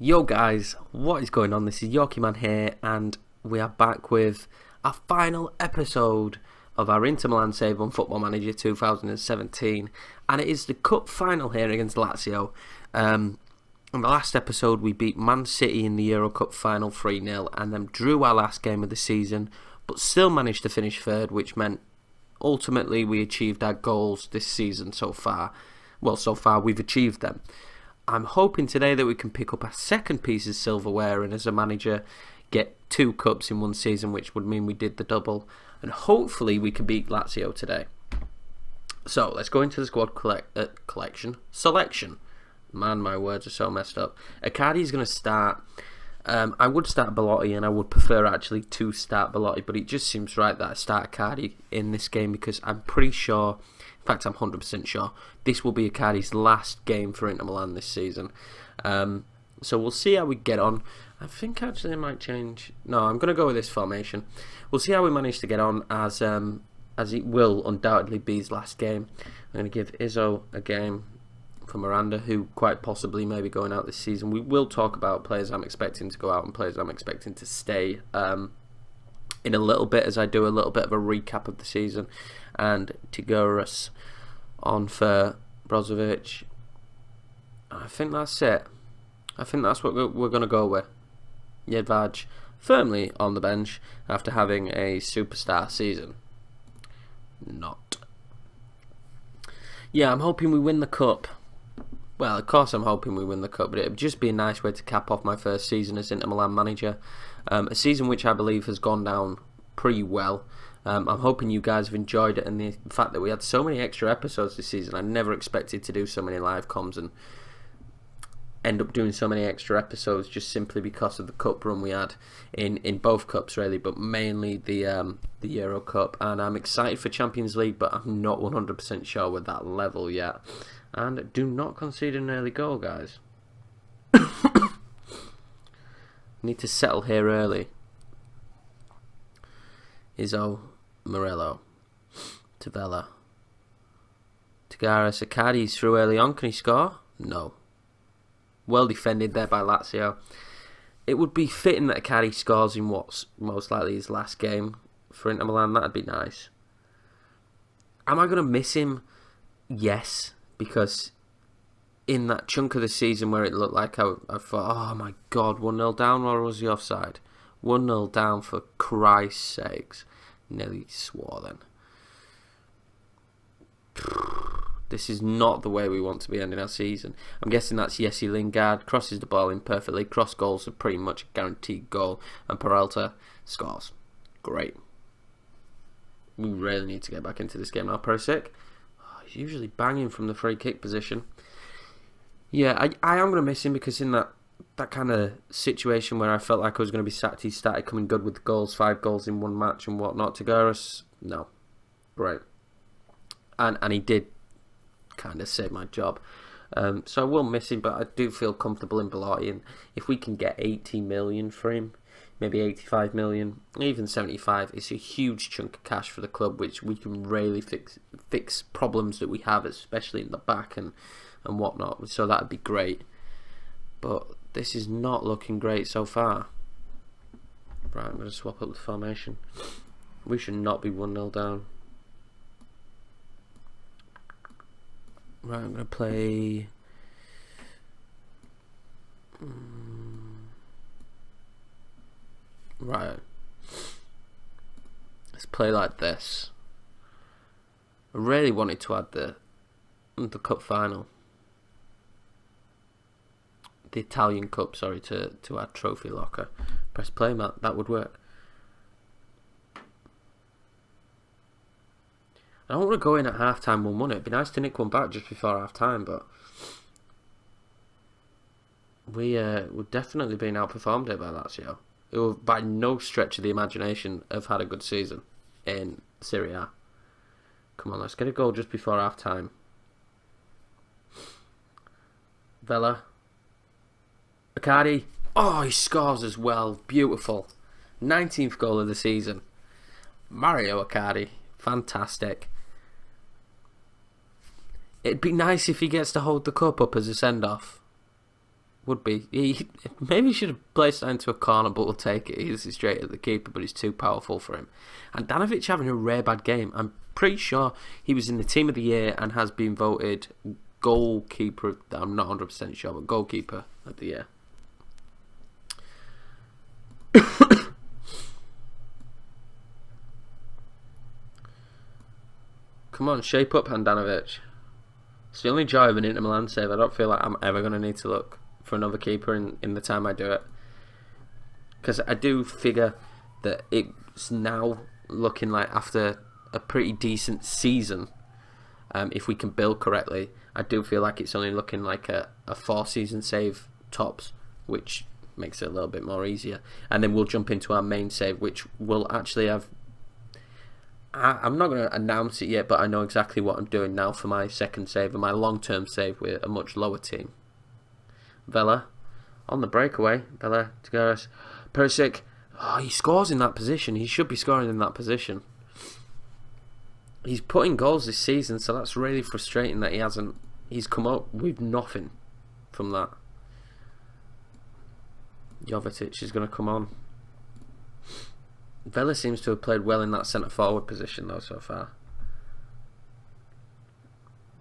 Yo guys, what is going on? This is Yorkie Man here, and we are back with our final episode of our Inter Milan save on Football Manager 2017, and it is the cup final here against Lazio. In the last episode we beat Man City in the Euro Cup final 3-0 and then drew our last game of the season, but still managed to finish third, which meant ultimately we achieved our goals this season so far. Well, so far we've achieved them. I'm hoping today that we can pick up our second piece of silverware and as a manager get 2 cups in one season, which would mean we did the double, and hopefully we can beat Lazio today. So let's go into the squad selection. Man, my words are so messed up. Icardi is going to start. I would start Belotti, and I would prefer actually to start Belotti, but it just seems right that I start Icardi in this game because I'm pretty sure, in fact I'm 100% sure, this will be Icardi's last game for Inter Milan this season. So we'll see how we get on. I think actually I might change. No, I'm going to go with this formation. We'll see how we manage to get on as it will undoubtedly be his last game. I'm going to give Izzo a game for Miranda, who quite possibly may be going out this season. We will talk about players I'm expecting to go out and players I'm expecting to stay in a little bit, as I do a little bit of a recap of the season. And Tigurus on for Brozovic. I think that's it. I think that's what we're going to go with. Jedvaj firmly on the bench after having a superstar season. Not. Yeah, I'm hoping we win the cup. Well, of course I'm hoping we win the cup, but it would just be a nice way to cap off my first season as Inter Milan manager. A season which I believe has gone down pretty well. I'm hoping you guys have enjoyed it, and the fact that we had so many extra episodes this season. I never expected to do so many live comms and end up doing so many extra episodes just simply because of the cup run we had in both cups really, but mainly the Euro Cup. And I'm excited for Champions League, but I'm not 100% sure we're that level yet. And do not concede an early goal, guys. Need to settle here early. Izzo, Morello, Tavella, Tagaris, Icardi's through early on. Can he score? No. Well defended there by Lazio. It would be fitting that Icardi scores in what's most likely his last game for Inter Milan. That'd be nice. Am I going to miss him? Yes, because in that chunk of the season where it looked like I thought, oh my god, 1-0 down, or was he offside? 1-0 down, for Christ's sakes. Nearly swore then. This is not the way we want to be ending our season. I'm guessing that's Jesse Lingard. Crosses the ball in perfectly. Cross goals are pretty much a guaranteed goal. And Peralta scores. Great. We really need to get back into this game now. Perisic. Oh, he's usually banging from the free kick position. Yeah, I am going to miss him because in that kind of situation where I felt like I was going to be sacked, he started coming good with the goals. 5 goals in one match and whatnot. Tigurus, no. Great. And he did kind of saved my job, so I will miss him, but I do feel comfortable in Belotti, and if we can get 80 million for him, maybe 85 million, even 75, it's a huge chunk of cash for the club, which we can really fix problems that we have, especially in the back and whatnot, so that'd be great. But this is not looking great so far. Right, I'm going to swap up the formation. We should not be 1-0 down. Right, I'm going to play... Right. Let's play like this. I really wanted to add the cup final. The Italian Cup, sorry, to our trophy locker. Press play, Matt. That would work. I don't want to go in at half-time 1-1. It'd be nice to nick one back just before half-time, but we're definitely being outperformed here by Lazio, who by no stretch of the imagination have had a good season in Serie A. Come on, let's get a goal just before half-time. Vela. Icardi. Oh, he scores as well. Beautiful. 19th goal of the season. Mario Icardi. Fantastic. It'd be nice if he gets to hold the cup up as a send-off. Would be. He maybe should have placed that into a corner, but we'll take it. He's straight at the keeper, but he's too powerful for him. And Danovic having a rare bad game. I'm pretty sure he was in the team of the year and has been voted goalkeeper. I'm not 100% sure, but goalkeeper of the year. Come on, shape up, Handanovic. It's the only joy of an Inter Milan save. I don't feel like I'm ever going to need to look for another keeper in the time I do it. Because I do figure that it's now looking like, after a pretty decent season, if we can build correctly, I do feel like it's only looking like a 4-season save tops, which makes it a little bit more easier. And then we'll jump into our main save, which will actually have... I'm not going to announce it yet, but I know exactly what I'm doing now for my second save and my long-term save with a much lower team. Vela on the breakaway. Vela, Tigueras, Perisic. Oh, he scores in that position. He should be scoring in that position. He's putting goals this season, so that's really frustrating that he hasn't. He's come up with nothing from that. Jovetic is going to come on. Vela seems to have played well in that centre forward position though so far.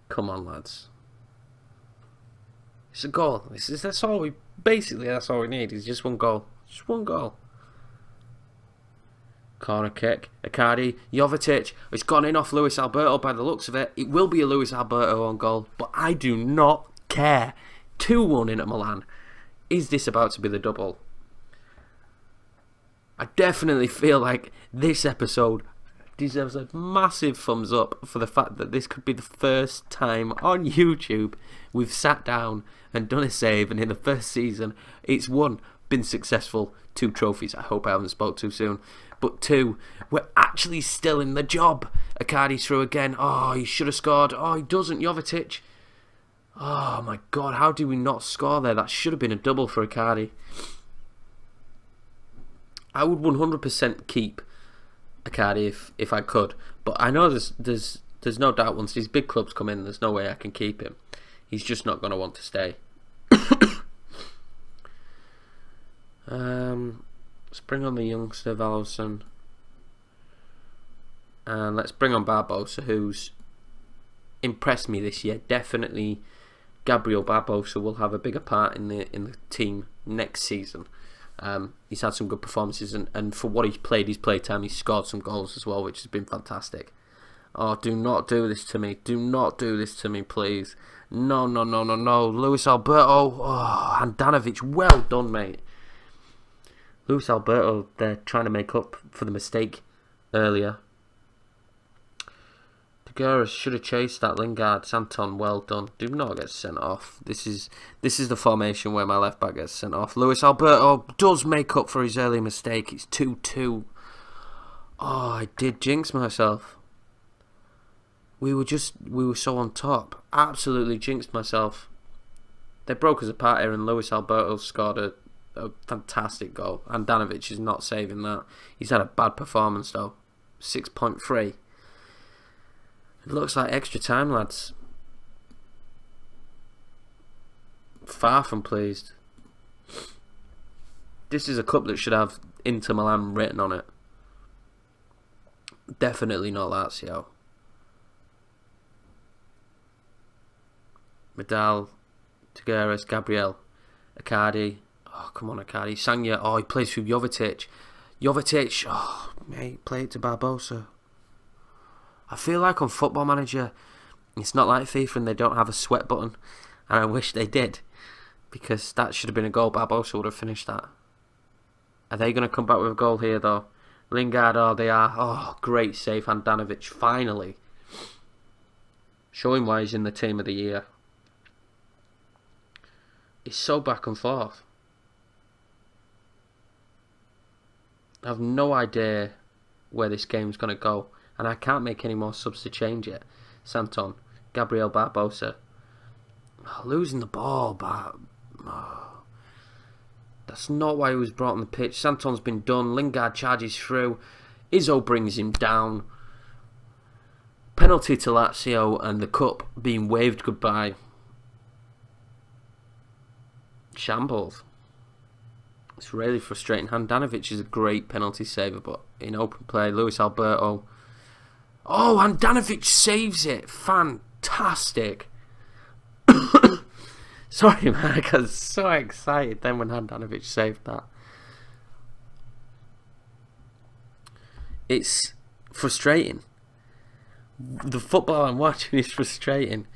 Come on, lads. It's a goal. That's all we need. It's just one goal. Just one goal. Corner kick. Icardi. Jovetic. It's gone in off Luis Alberto by the looks of it. It will be a Luis Alberto on goal, but I do not care. 2-1 Inter Milan. Is this about to be the double? I definitely feel like this episode deserves a massive thumbs up for the fact that this could be the first time on YouTube we've sat down and done a save, and in the first season it's been successful, 2 trophies. I hope I haven't spoke too soon, but 2, we're actually still in the job. Icardi's through again. Oh, he should have scored. Oh, he doesn't. Jovetic. Oh my god, how did we not score there? That should have been a double for Icardi. I would 100% keep Icardi if I could, but I know there's no doubt once these big clubs come in, there's no way I can keep him. He's just not going to want to stay. Let's bring on the youngster Valorson, and let's bring on Barbosa, who's impressed me this year. Definitely, Gabriel Barbosa will have a bigger part in the team next season. He's had some good performances, and for what he's played time, he's scored some goals as well, which has been fantastic. Oh, do not do this to me. Do not do this to me, please. No. Luis Alberto. Oh, Handanovic. Well done, mate. Luis Alberto, they're trying to make up for the mistake earlier. Tigueras should have chased that. Lingard, Santon, well done. Do not get sent off. This is the formation where my left back gets sent off. Luis Alberto does make up for his early mistake. It's 2-2. Oh, I did jinx myself. We were so on top. Absolutely jinxed myself. They broke us apart here, and Luis Alberto scored a fantastic goal. And Danovic is not saving that. He's had a bad performance though. 6.3. It looks like extra time, lads. Far from pleased. This is a cup that should have Inter Milan written on it. Definitely not Lazio. Medal, Tigueras, Gabriel, Icardi. Oh, come on, Icardi. Sanya. Oh, he plays through Jovetic. Jovetic. Oh, mate, play it to Barbosa. I feel like on Football Manager, it's not like FIFA and they don't have a sweat button, and I wish they did, because that should have been a goal. Barbosa would have finished that. Are they going to come back with a goal here though? Lingard, oh they are. Oh, great save, Handanovic, finally. Showing why he's in the team of the year. It's so back and forth. I have no idea where this game's going to go. And I can't make any more subs to change it. Santon, Gabriel Barbosa. Oh, losing the ball, but that's not why he was brought on the pitch. Santon's been done. Lingard charges through. Izzo brings him down. Penalty to Lazio, and the cup being waved goodbye. Shambles. It's really frustrating. Handanovic is a great penalty saver, but in open play, Luis Alberto. Oh, Handanovic saves it. Fantastic. Sorry, man, I got so excited then when Handanovic saved that. It's frustrating. The football I'm watching is frustrating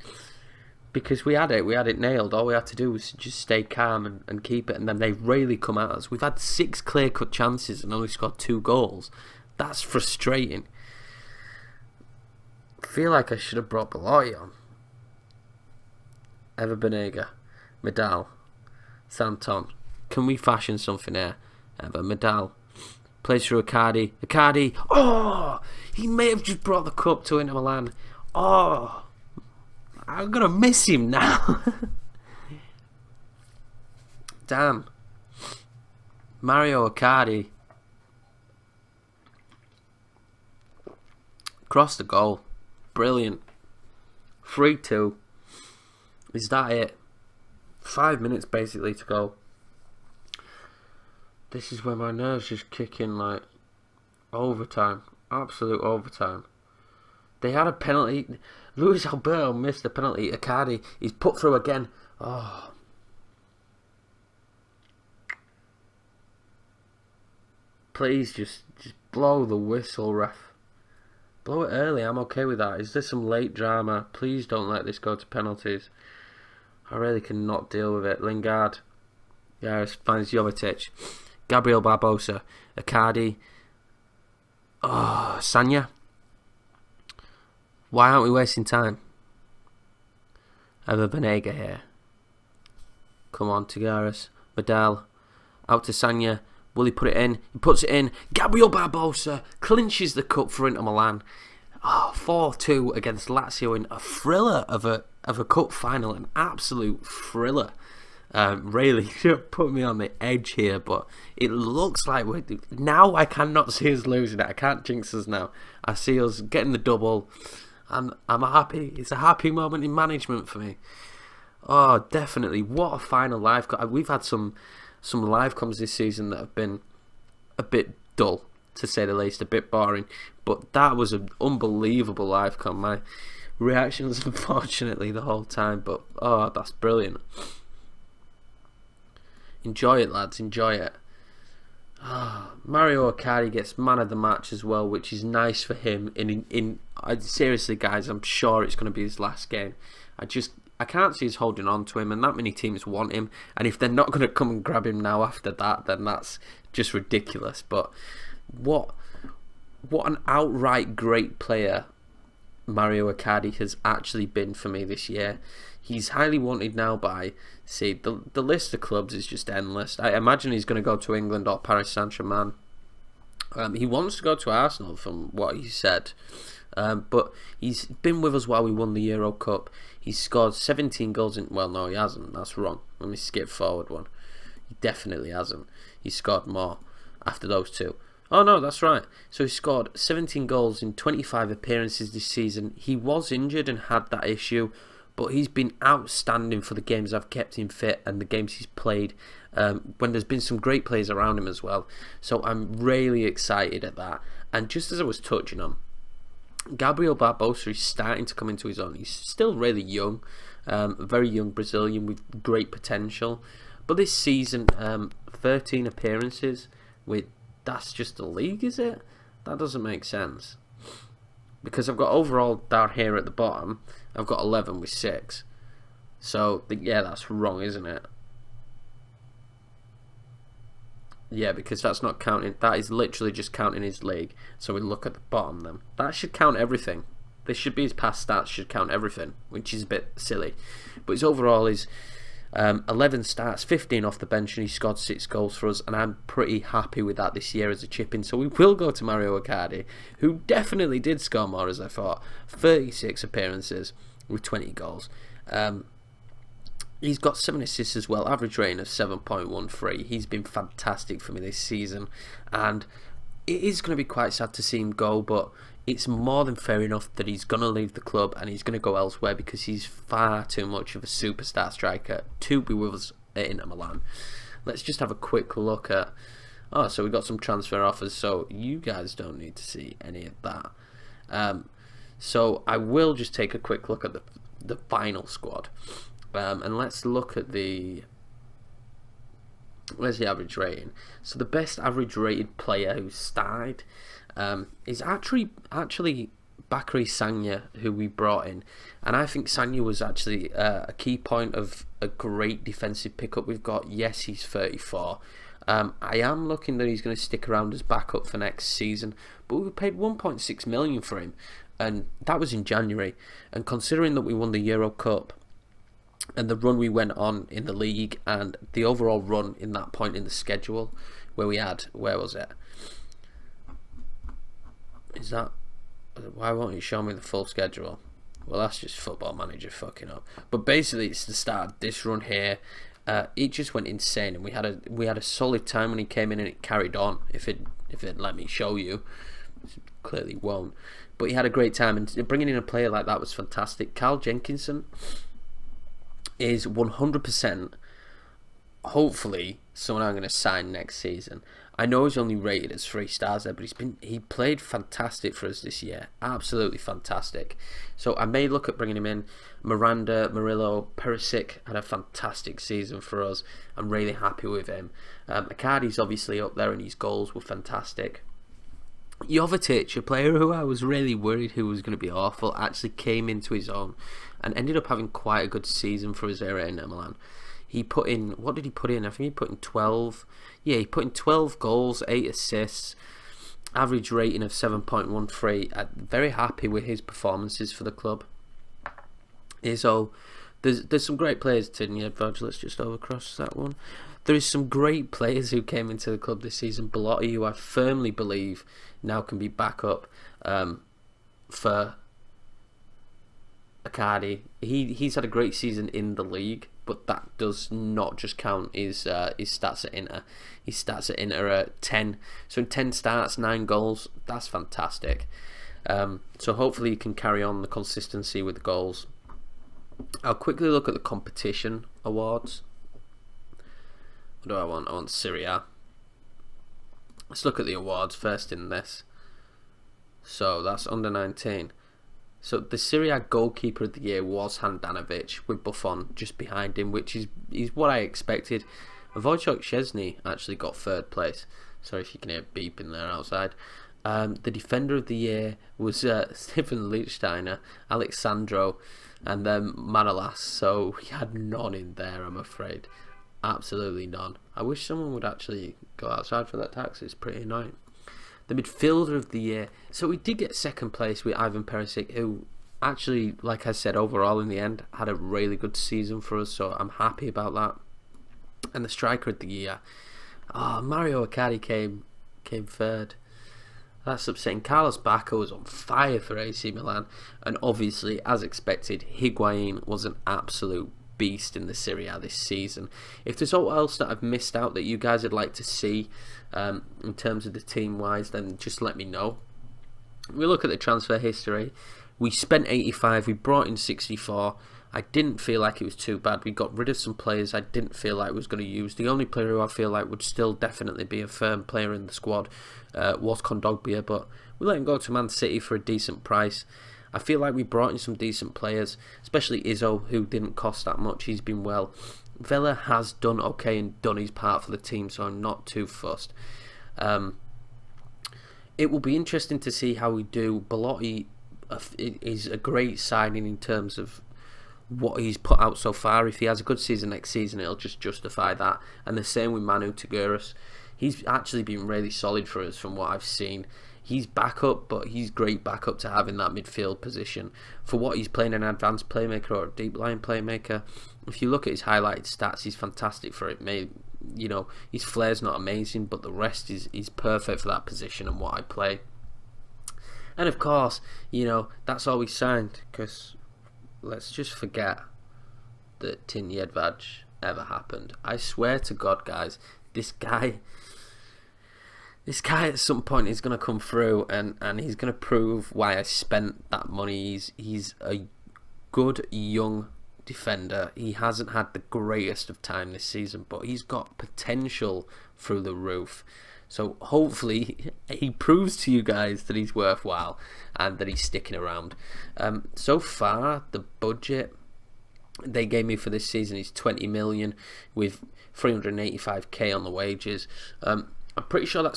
because we had it nailed. All we had to do was just stay calm and keep it, and then they really come at us. We've had 6 clear-cut chances and only scored 2 goals. That's frustrating. I feel like I should have brought Belotti on. Ever Banega, Medal, Santon. Can we fashion something here? Ever Medal. Plays through Icardi. Icardi. Oh! He may have just brought the cup to Inter Milan. Oh! I'm going to miss him now. Damn. Mario Icardi. Crossed the goal. Brilliant. 3-2. Is that it? 5 minutes basically to go. This is where my nerves just kick in, like overtime. Absolute overtime. They had a penalty. Luis Alberto missed the penalty. Icardi, he's put through again. Oh. Please just blow the whistle, ref. Blow it early, I'm okay with that. Is there some late drama? Please don't let this go to penalties. I really cannot deal with it. Lingard. Yeah, it finds Jovetic. Gabriel Barbosa. Icardi. Oh, Sanya. Why aren't we wasting time? Ever Banega here. Come on, Tagaris. Medal. Out to Sanya. Will he put it in? He puts it in. Gabriel Barbosa clinches the cup for Inter Milan. Oh, 4-2 against Lazio in a thriller of a cup final. An absolute thriller. Really put me on the edge here, but it looks like now I cannot see us losing it. I can't jinx us now. I see us getting the double. I'm happy. It's a happy moment in management for me. Oh, definitely. What a final live. We've had some live coms this season that have been a bit dull, to say the least, a bit boring. But that was an unbelievable live com. My reactions, unfortunately, the whole time. But oh, that's brilliant. Enjoy it, lads. Enjoy it. Oh, Mario Icardi gets man of the match as well, which is nice for him. Seriously, guys, I'm sure it's going to be his last game. I can't see us holding on to him, and that many teams want him. And if they're not going to come and grab him now after that, then that's just ridiculous. But what an outright great player Mario Icardi has actually been for me this year. He's highly wanted now by, the list of clubs is just endless. I imagine he's going to go to England or Paris Saint-Germain. He wants to go to Arsenal from what he said. But he's been with us while we won the Euro Cup. He's scored 17 goals in... Well, no, he hasn't. That's wrong. Let me skip forward one. He definitely hasn't. He scored more after those 2. Oh, no, that's right. So he scored 17 goals in 25 appearances this season. He was injured and had that issue, but he's been outstanding for the games I've kept him fit and the games he's played, when there's been some great players around him as well. So I'm really excited at that. And just as I was touching on, Gabriel Barbosa is starting to come into his own. He's still really young, a very young Brazilian with great potential. But this season, 13 appearances, that's just the league, is it? That doesn't make sense. Because I've got overall down here at the bottom, I've got 11 with 6. So, yeah, that's wrong, isn't it? Yeah, because that's not counting. That is literally just counting his league. So we look at the bottom then. That should count everything. This should be his past stats, should count everything, which is a bit silly. But his overall is 11 starts, 15 off the bench, and he scored 6 goals for us. And I'm pretty happy with that this year as a chip-in. So we will go to Mario Icardi, who definitely did score more, as I thought. 36 appearances with 20 goals. He's got 7 assists as well, average rating of 7.13. He's been fantastic for me this season, and it is going to be quite sad to see him go, but it's more than fair enough that he's going to leave the club and he's going to go elsewhere because he's far too much of a superstar striker to be with us at Inter Milan. Let's just have a quick look at... Oh, so we got some transfer offers, so you guys don't need to see any of that. So I will just take a quick look at the final squad. And let's look at where's the average rating? So the best average rated player who started is actually Bakary Sagna, who we brought in. And I think Sagna was actually a key point of a great defensive pickup we've got. Yes, he's 34. I am looking that he's going to stick around as backup for next season. But we paid 1.6 million for him. And that was in January. And considering that we won the Euro Cup and the run we went on in the league and the overall run in that point in the schedule where we had, where was it? Is that... Why won't you show me the full schedule? Well, that's just Football Manager fucking up. But basically, it's the start of this run here. It just went insane, and we had a solid time when he came in, and it carried on. If it let me show you, it clearly won't. But he had a great time, and bringing in a player like that was fantastic. Carl Jenkinson is 100%. Hopefully, someone I'm going to sign next season. I know he's only rated as 3 stars there, but he played fantastic for us this year. Absolutely fantastic. So I may look at bringing him in. Miranda, Murillo, Perisic had a fantastic season for us. I'm really happy with him. Icardi's obviously up there and his goals were fantastic. Jovetic, a player who I was really worried who was going to be awful, actually came into his own and ended up having quite a good season for his area in Milan. He put in, what did he put in? I think he put in 12. Yeah, he put in 12 goals, 8 assists, average rating of 7.13. I'm very happy with his performances for the club. So there's some great players. Tidney-Edvard, let's just overcross that one. There is some great players who came into the club this season. Belotti, who I firmly believe now can be backup for Icardi. He's had a great season in the league, but that does not just count his stats at Inter. His stats at Inter are 10. So in 10 starts, 9 goals. That's fantastic. So hopefully he can carry on the consistency with the goals. I'll quickly look at the competition awards. What do I want? I want Serie A. Let's look at the awards first in this. So that's under 19. So the Serie A goalkeeper of the year was Handanovic, with Buffon just behind him, which is what I expected. Wojciech Szczesny actually got 3rd place. Sorry if you can hear beeping there outside. The defender of the year was Stephen Lichtsteiner, Alexandro, and then Manolas. So he had none in there, I'm afraid. Absolutely none. I wish someone would actually go outside for that tax. It's pretty annoying. The midfielder of the year. So we did get 2nd place with Ivan Perisic, who actually, like I said, overall in the end had a really good season for us. So I'm happy about that. And the striker of the year. Mario Icardi came 3rd. That's upsetting. Carlos Bacca was on fire for AC Milan. And obviously, as expected, Higuain was an absolute beast in the Serie A this season. If there's all else that I've missed out that you guys would like to see in terms of the team wise, then just let me know. We look at the transfer history. We spent 85, we brought in 64. I didn't feel like it was too bad. We got rid of some players I didn't feel like was going to use. The only player who I feel like would still definitely be a firm player in the squad was Kondogbia, but we let him go to Man City for a decent price. I feel like we brought in some decent players, especially Izzo, who didn't cost that much. He's been well. Villa has done okay and done his part for the team, so I'm not too fussed. It will be interesting to see how we do. Belotti is a great signing in terms of what he's put out so far. If he has a good season next season, it'll just justify that. And the same with Manu Tigueras. He's actually been really solid for us from what I've seen. He's backup, but he's great backup to have in that midfield position. For what he's playing, an advanced playmaker or a deep line playmaker, if you look at his highlighted stats, he's fantastic for it. His flair's not amazing, but the rest is perfect for that position and what I play. And of course, that's all we signed, because let's just forget that Tidney-Edvard ever happened. I swear to God, guys, this guy at some point is going to come through and he's going to prove why I spent that money. He's a good young defender. He hasn't had the greatest of time this season, but he's got potential through the roof. So hopefully he proves to you guys that he's worthwhile and that he's sticking around. So far, the budget they gave me for this season is 20 million with 385k on the wages. I'm pretty sure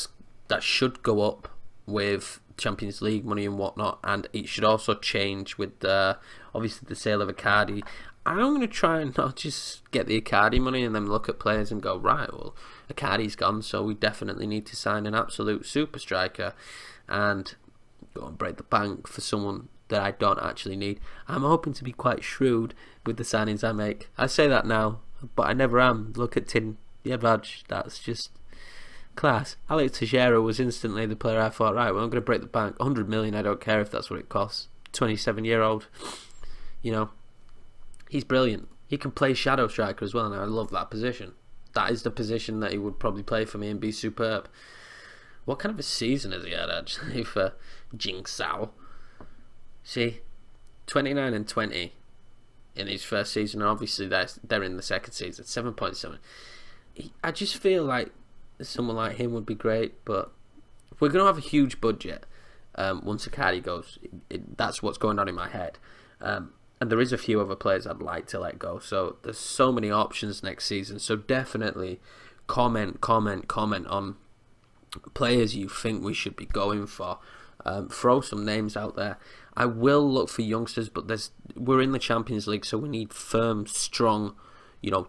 that should go up with Champions League money and whatnot, and it should also change with obviously the sale of Icardi. I'm going to try and not just get the Icardi money and then look at players and go, right, well, Icardi's gone, so we definitely need to sign an absolute super striker and go and break the bank for someone that I don't actually need. I'm hoping to be quite shrewd with the signings I make. I say that now, but I never am. Look at Tin Yevaj, that's just class. Alex Teixeira was instantly the player I thought, right, well, I'm going to break the bank. 100 million, I don't care if that's what it costs. 27-year-old, you know, he's brilliant. He can play shadow striker as well, and I love that position. That is the position that he would probably play for me and be superb. What kind of a season has he had, actually, for Jing-Sao? See, 29 and 20 in his first season, and obviously they're in the second season, 7.7. I just feel like someone like him would be great, but we're going to have a huge budget once Icardi goes. That's what's going on in my head. And there is a few other players I'd like to let go. So there's so many options next season. So definitely comment on players you think we should be going for. Throw some names out there. I will look for youngsters, but we're in the Champions League, so we need firm, strong,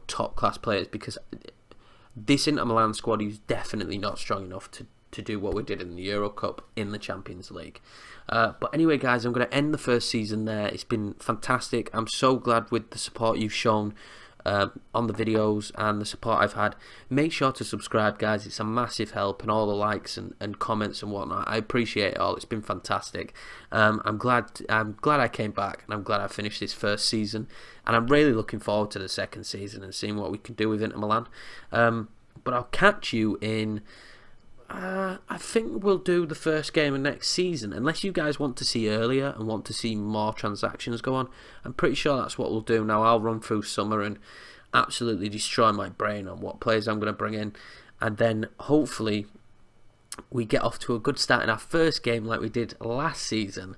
top class players, because this Inter Milan squad is definitely not strong enough to do what we did in the Euro Cup in the Champions League. But anyway, guys, I'm going to end the first season there. It's been fantastic. I'm so glad with the support you've shown on the videos and the support I've had. Make sure to subscribe, guys. It's a massive help, and all the likes and comments and whatnot. I appreciate it all. It's been fantastic. I'm glad I came back, and I'm glad I finished this first season, and I'm really looking forward to the second season and seeing what we can do with Inter Milan. But I'll catch you in... I think we'll do the first game of next season, unless you guys want to see earlier and want to see more transactions go on. I'm pretty sure that's what we'll do. Now I'll run through summer and absolutely destroy my brain on what players I'm going to bring in, and then hopefully we get off to a good start in our first game like we did last season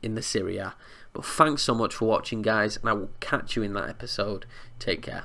in the Serie A. But thanks so much for watching, guys, and I will catch you in that episode. Take care.